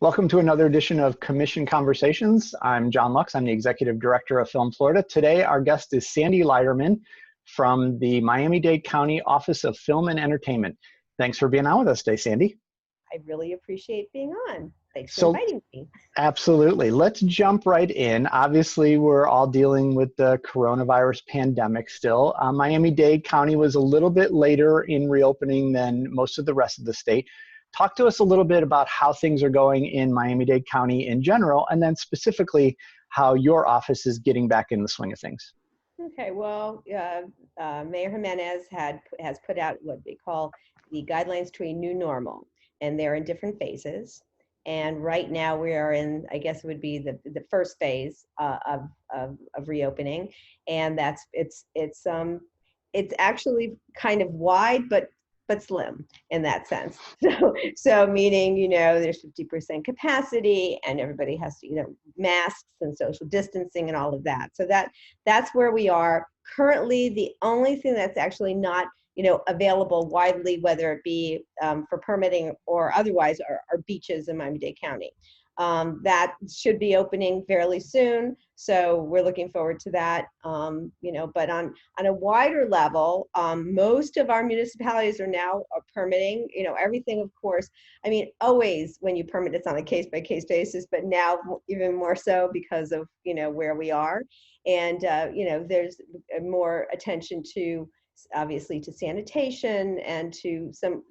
Welcome to another edition of Commission Conversations. I'm John Lux. I'm the Executive Director of Film Florida. Today, our guest is Sandy Leiterman from the Miami-Dade County Office of Film and Entertainment. Thanks for being on with us today, Sandy. I really appreciate being on. Thanks for So, inviting me. Absolutely. Let's jump right in. Obviously, we're all dealing with the coronavirus pandemic still. Miami-Dade County was a little bit later in reopening than most of the rest of the state. Talk to us a little bit about how things are going in Miami-Dade County in general, and then specifically how your office is getting back in the swing of things. Okay, well, Mayor Jimenez has put out what they call the guidelines to a new normal, and they're in different phases. And right now we are in, I guess it would be the first phase of reopening, and it's actually kind of wide, but slim in that sense. So meaning, there's 50% capacity and everybody has to, masks and social distancing and all of that. So that's where we are. Currently, the only thing that's actually not, available widely, whether it be for permitting or otherwise, are beaches in Miami-Dade County. That should be opening fairly soon. So we're looking forward to that. But on a wider level, most of our municipalities are now permitting, everything, of course. I mean, always when you permit, it's on a case by case basis, but now even more so because of, where we are. And, there's more attention to, obviously, to sanitation and to some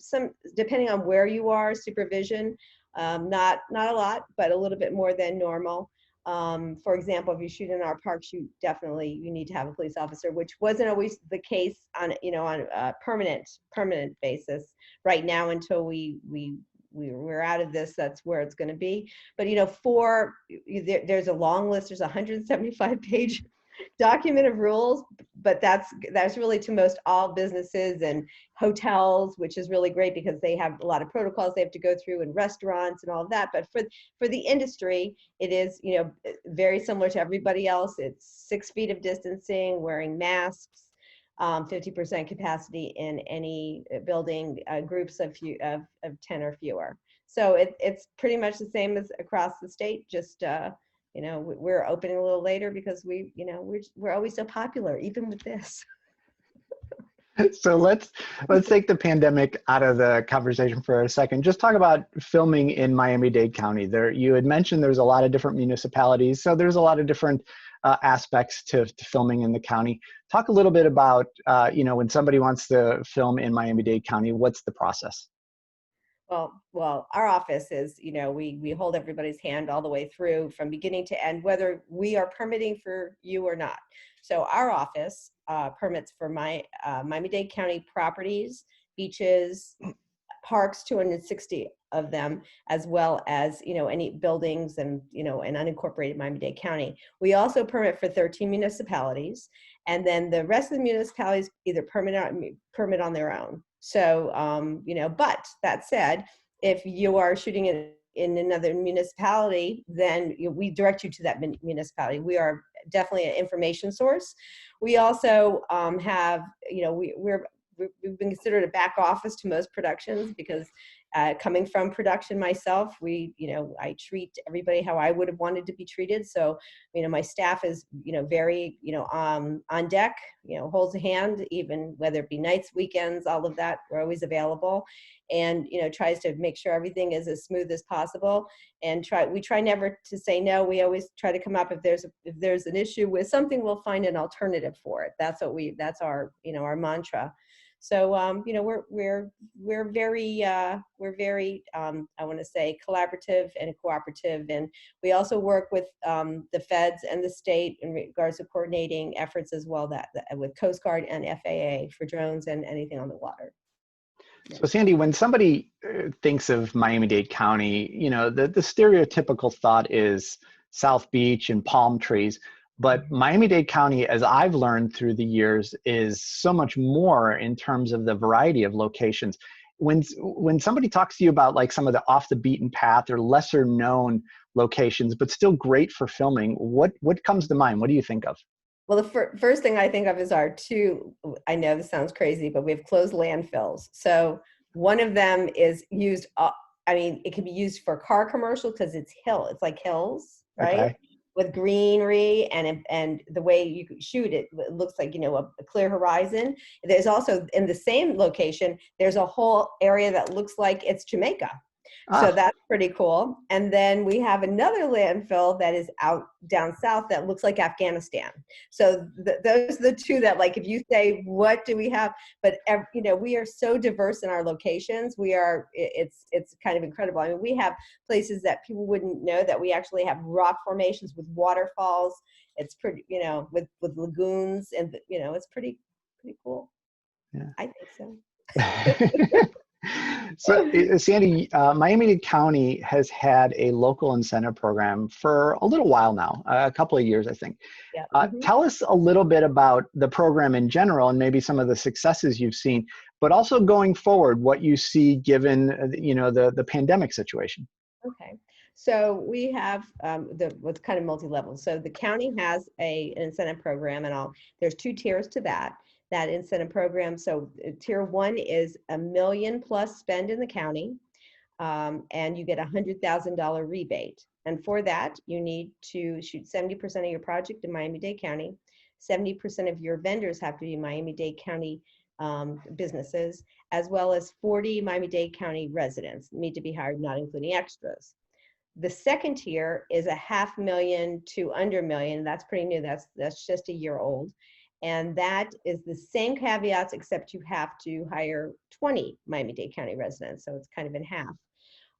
depending on where you are, supervision. Not a lot, but a little bit more than normal. For example, if you shoot in our parks, you need to have a police officer, which wasn't always the case on a permanent basis. Right now, until we're out of this, that's where it's going to be. But there's a long list. There's a 175-page document of rules, but that's really to most all businesses and hotels, which is really great because they have a lot of protocols they have to go through, and restaurants and all of that. But for the industry, it is very similar to everybody else. It's 6 feet of distancing, wearing masks, 50% capacity in any building, groups of 10 or fewer. So it's pretty much the same as across the state, just we're opening a little later because we're always so popular, even with this. So let's take the pandemic out of the conversation for a second. Just talk about filming in Miami-Dade County. You had mentioned there's a lot of different municipalities, so there's a lot of different aspects to filming in the county. Talk a little bit about when somebody wants to film in Miami-Dade County, what's the process? Well, our office is, we hold everybody's hand all the way through from beginning to end, whether we are permitting for you or not. So our office permits for Miami-Dade County properties, beaches, parks, 260 of them, as well as, any buildings and, in unincorporated Miami-Dade County. We also permit for 13 municipalities, and then the rest of the municipalities either permit on their own. So, but that said, if you are shooting in another municipality, then we direct you to that municipality. We are definitely an information source. We also have, we've been considered a back office to most productions because coming from production myself, I treat everybody how I would have wanted to be treated. So, my staff is, very, on deck, holds a hand, even whether it be nights, weekends, all of that, we're always available, and, tries to make sure everything is as smooth as possible. And we try never to say no. We always try to come up, if there's an issue with something, we'll find an alternative for it. That's our, our mantra. So, we're very, I want to say, collaborative and cooperative. And we also work with the feds and the state in regards to coordinating efforts as well, that with Coast Guard and FAA for drones and anything on the water. So Sandy, when somebody thinks of Miami-Dade County, the stereotypical thought is South Beach and palm trees. But Miami-Dade County, as I've learned through the years, is so much more in terms of the variety of locations. When somebody talks to you about like some of the off the beaten path or lesser known locations, but still great for filming, what comes to mind? What do you think of? Well, the first thing I think of is our two, I know this sounds crazy, but we have closed landfills. So one of them is used I mean, it can be used for car commercial because it's like hills, right? Okay. With greenery and the way you shoot it, it looks like, a clear horizon. There's also in the same location, there's a whole area that looks like it's Jamaica. So Ah, that's pretty cool. And then we have another landfill that is out down south that looks like Afghanistan. So those are the two that, like, if you say, what do we have? But, we are so diverse in our locations. It's kind of incredible. I mean, we have places that people wouldn't know that we actually have rock formations with waterfalls. It's pretty, with lagoons, and, it's pretty cool. yeah. I think so. So, Sandy, Miami-Dade County has had a local incentive program for a little while now, a couple of years, I think. Yeah. Tell us a little bit about the program in general and maybe some of the successes you've seen, but also going forward, what you see given, the pandemic situation. Okay. So we have what's kind of multi-level. So the county has an incentive program, and there's two tiers to that incentive program. So tier one is $1 million plus spend in the county, and you get $100,000 rebate. And for that, you need to shoot 70% of your project in Miami-Dade County. 70% of your vendors have to be Miami-Dade County businesses, as well as 40 Miami-Dade County residents need to be hired, not including extras. The second tier is $500,000 to under $1 million. That's pretty new. That's just a year old. And that is the same caveats, except you have to hire 20 Miami-Dade County residents. So it's kind of in half.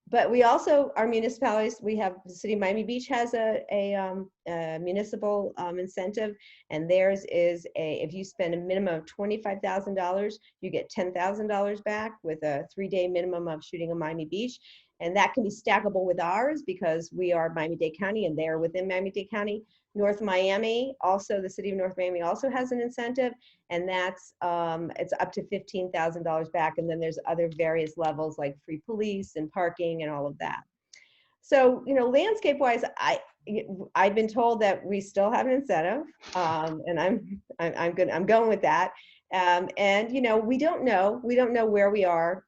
But we also, our municipalities, we have the city of Miami Beach has a municipal incentive, and theirs is if you spend a minimum of $25,000, you get $10,000 back with a 3-day minimum of shooting in Miami Beach. And that can be stackable with ours because we are Miami-Dade County and they're within Miami-Dade County. North Miami, also the city of North Miami also has an incentive, and that's it's up to $15,000 back. And then there's other various levels like free police and parking and all of that. So, landscape wise, I've been told that we still have an incentive, and I'm going with that. And we don't know where we are.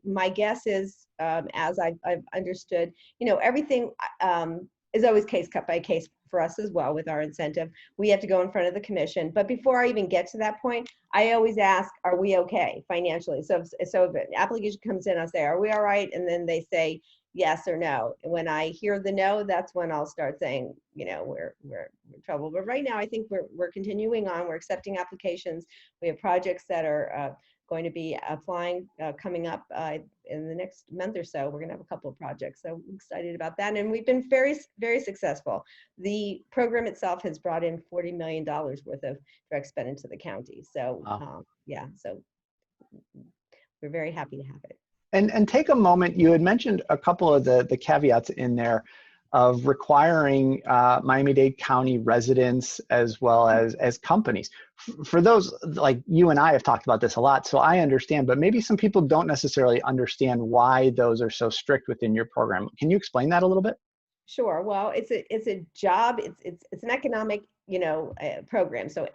My guess is, as I've understood, everything is always case cut by case for us as well with our incentive. We have to go in front of the commission. But before I even get to that point, I always ask, are we okay financially? So if an application comes in, I'll say, are we all right? And then they say yes or no. And when I hear the no, that's when I'll start saying, we're in trouble. But right now, I think we're continuing on. We're accepting applications. We have projects that are going to be applying coming up in the next month or so. We're going to have a couple of projects, so I'm excited about that. And we've been very, very successful. The program itself has brought in $40 million worth of direct spend into the county. So Wow. yeah, so we're very happy to have it. And take a moment, you had mentioned a couple of the caveats in there of requiring Miami-Dade County residents as well as companies. For those, like you and I have talked about this a lot, so I understand, but maybe some people don't necessarily understand why those are so strict within your program. Can you explain that a little bit? Sure. Well, it's a job. It's an economic, program. So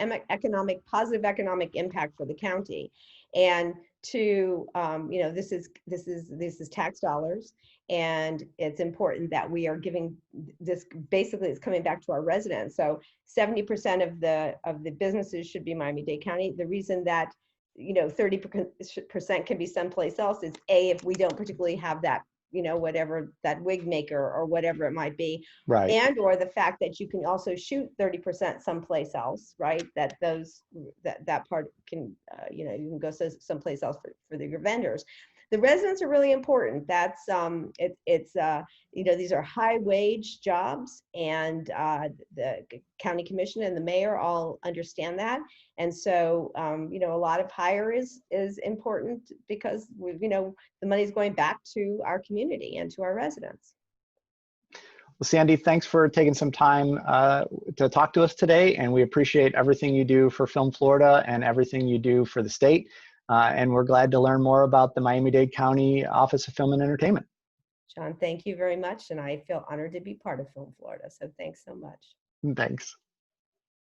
positive economic impact for the county, and to this is tax dollars, and it's important that we are giving this. Basically, it's coming back to our residents. So 70% of the businesses should be Miami-Dade County. The reason that 30% can be someplace else is if we don't particularly have that, whatever that wig maker or whatever it might be, Right. and or the fact that you can also shoot 30% someplace else, right? That part can, you can go someplace else for your vendors. The residents are really important. That's these are high wage jobs, and the county commission and the mayor all understand that. And so, a lot of hire is important because the money is going back to our community and to our residents. Well, Sandy, thanks for taking some time to talk to us today, and we appreciate everything you do for Film Florida and everything you do for the state. And we're glad to learn more about the Miami-Dade County Office of Film and Entertainment. John, thank you very much, and I feel honored to be part of Film Florida, so thanks so much. Thanks.